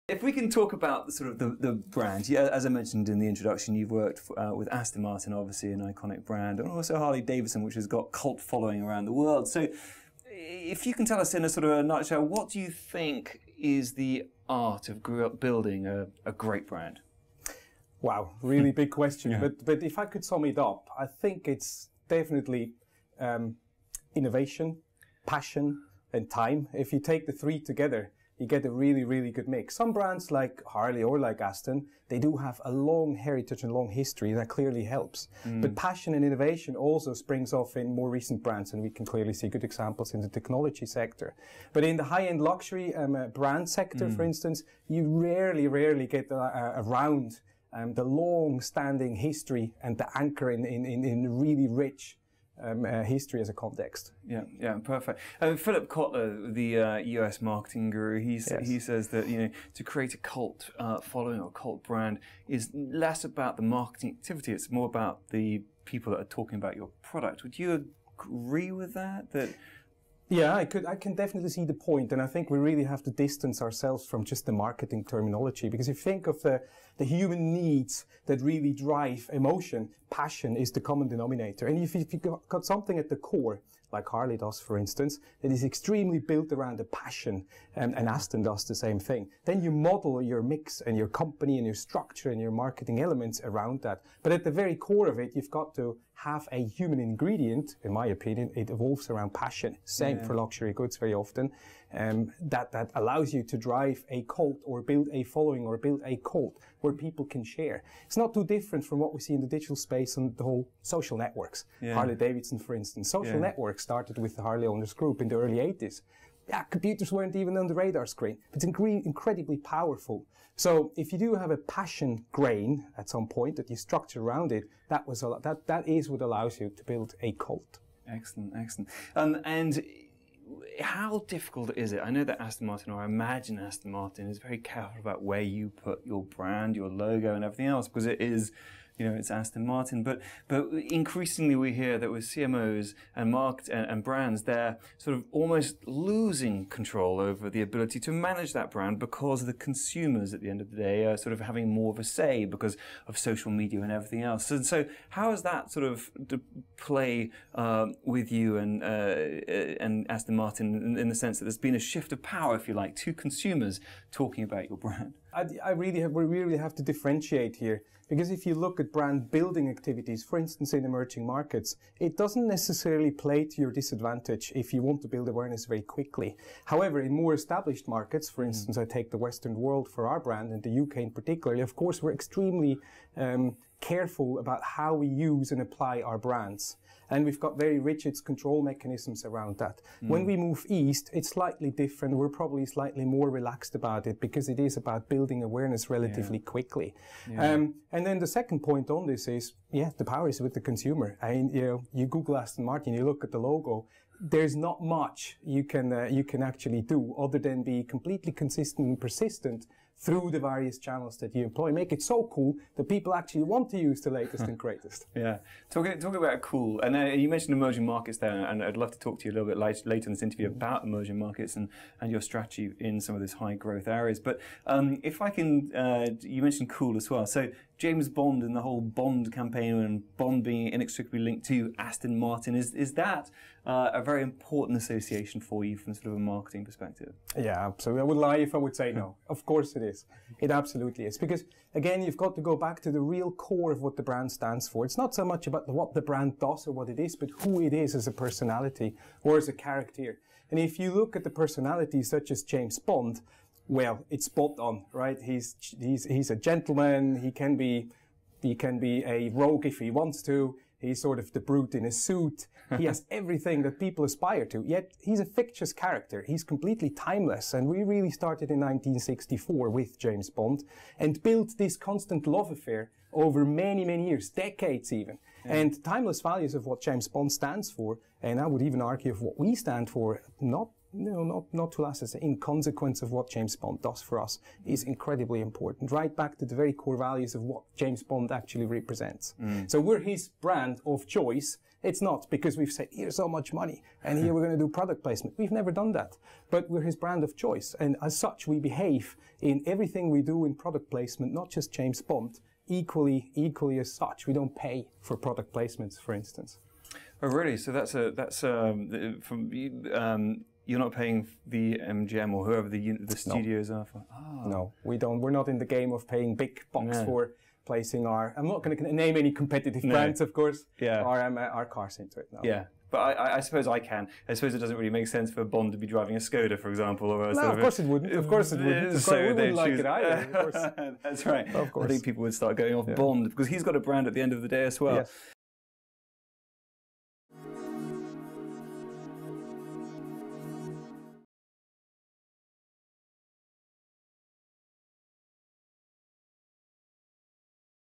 If we can talk about the brand, yeah, as I mentioned in the introduction, you've worked with Aston Martin, obviously an iconic brand, and also Harley Davidson, which has got cult following around the world. So if you can tell us in a sort of a nutshell, what do you think is the art of building a great brand? Wow, really big question. Yeah. But if I could sum it up, I think it's definitely innovation, passion, and time. If you take the three together, you get a really, really good mix. Some brands like Harley or like Aston, they do have a long heritage and long history that clearly helps. But passion and innovation also springs off in more recent brands, and we can clearly see good examples in the technology sector. But in the high-end luxury brand sector, for instance, you rarely get around the long-standing history and the anchor in really rich history as a context. Yeah, perfect. Philip Kotler, the US marketing guru, he says that to create a cult following or cult brand is less about the marketing activity; it's more about the people that are talking about your product. Would you agree with that? Yeah, I can definitely see the point, and I think we really have to distance ourselves from just the marketing terminology, because if you think of the human needs that really drive emotion, passion is the common denominator. And if you've got something at the core, like Harley does, for instance, that is extremely built around a passion, and Aston does the same thing, then you model your mix and your company and your structure and your marketing elements around that. But at the very core of it, you've got to have a human ingredient. In my opinion, it evolves around passion. Same for luxury goods very often. That allows you to drive a cult or build a following or build a cult where people can share. It's not too different from what we see in the digital space and the whole social networks. Harley Davidson, for instance. Social networks started with the Harley Owners Group in the early 80s. Yeah, computers weren't even on the radar screen. It's incredibly powerful. So if you do have a passion grain at some point that you structure around it, that is what allows you to build a cult. Excellent. And how difficult is it? I know that Aston Martin, or I imagine Aston Martin, is very careful about where you put your brand, your logo, and everything else, because it is, it's Aston Martin. But increasingly we hear that with CMOs and brands, they're sort of almost losing control over the ability to manage that brand because the consumers at the end of the day are sort of having more of a say because of social media and everything else. And so how does that sort of play with you and Aston Martin in the sense that there's been a shift of power, if you like, to consumers talking about your brand? We really have to differentiate here, because if you look at brand building activities, for instance, in emerging markets, it doesn't necessarily play to your disadvantage if you want to build awareness very quickly. However, in more established markets, for instance, I take the Western world for our brand and the UK in particular, of course, we're extremely careful about how we use and apply our brands. And we've got very rigid control mechanisms around that. When we move east, it's slightly different. We're probably slightly more relaxed about it because it is about building awareness relatively quickly. And then the second point on this is, the power is with the consumer. You Google Aston Martin, you look at the logo, there's not much you can actually do other than be completely consistent and persistent through the various channels that you employ. Make it so cool that people actually want to use the latest and greatest. Yeah. Talking about cool, and you mentioned emerging markets there, and I'd love to talk to you a little bit later in this interview about emerging markets and your strategy in some of those high growth areas. But if I can, you mentioned cool as well. So James Bond and the whole Bond campaign, and Bond being inextricably linked to Aston Martin, is that a very important association for you from sort of a marketing perspective? Yeah, absolutely. I would lie if I would say no. Of course it is. It absolutely is. Because, again, you've got to go back to the real core of what the brand stands for. It's not so much about what the brand does or what it is, but who it is as a personality or as a character. And if you look at the personalities such as James Bond, well, it's spot on, right? He's a gentleman. He can be a rogue if he wants to. He's sort of the brute in a suit. He has everything that people aspire to. Yet he's a fictitious character. He's completely timeless. And we really started in 1964 with James Bond and built this constant love affair over many, many years, decades even. And timeless values of what James Bond stands for, and I would even argue of what we stand for, not not to last as in consequence of what James Bond does for us is incredibly important. Right back to the very core values of what James Bond actually represents. So we're his brand of choice. It's not because we've said, here's so much money and here we're going to do product placement. We've never done that. But we're his brand of choice. And as such, we behave in everything we do in product placement, not just James Bond, equally as such. We don't pay for product placements, for instance. Oh, really? So you're not paying the MGM or whoever the studios are for? Oh. No, we don't. We're not in the game of paying big bucks for placing I'm not going to name any competitive brands, of course, our cars into it. No. Yeah. But I suppose I can. I suppose it doesn't really make sense for Bond to be driving a Skoda, for example. Or of course it wouldn't. Of course it wouldn't. So we wouldn't like it either. Of course. That's right. Of course. I think people would start going off Bond because he's got a brand at the end of the day as well. Yes.